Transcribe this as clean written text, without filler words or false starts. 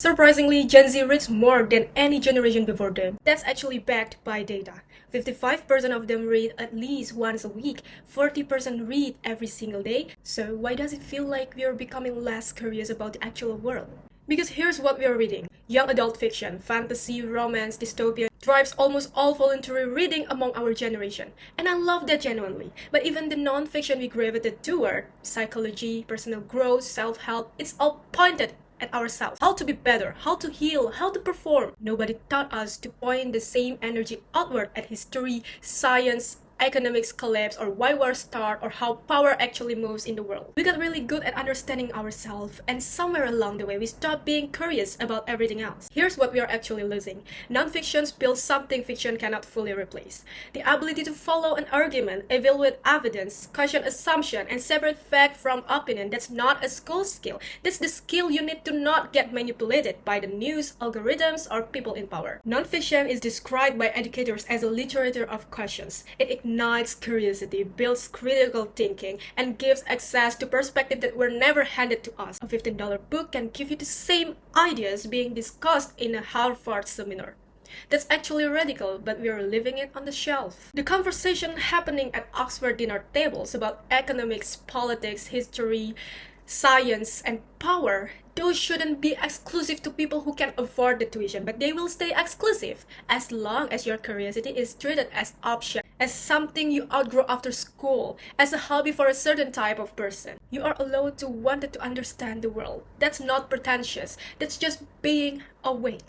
Surprisingly, Gen Z reads more than any generation before them. That's actually backed by data. 55% of them read at least once a week, 40% read every single day. So why does it feel like we are becoming less curious about the actual world? Because here's what we are reading. Young adult fiction, fantasy, romance, dystopia drives almost all voluntary reading among our generation. And I love that genuinely. But even the non-fiction we gravitated toward, psychology, personal growth, self-help, it's all pointed at ourselves. How to be better, how to heal, how to perform. Nobody taught us to point the same energy outward at history, science, economics collapse, or why wars start, or how power actually moves in the world. We got really good at understanding ourselves, and somewhere along the way we stopped being curious about everything else. Here's what we are actually losing. Non-fictions build something fiction cannot fully replace. The ability to follow an argument, evaluate evidence, question assumption, and separate fact from opinion. That's not a school skill. That's the skill you need to not get manipulated by the news, algorithms, or people in power. Non-fiction is described by educators as a literature of questions. It ignites curiosity, builds critical thinking, and gives access to perspectives that were never handed to us. A $15 book can give you the same ideas being discussed in a Harvard seminar. That's actually radical, but we are leaving it on the shelf. The conversation happening at Oxford dinner tables about economics, politics, history, science, and power, those shouldn't be exclusive to people who can afford the tuition, but they will stay exclusive as long as your curiosity is treated as option, as something you outgrow after school, as a hobby for a certain type of person. You are allowed to want to understand the world. That's not pretentious. That's just being awake.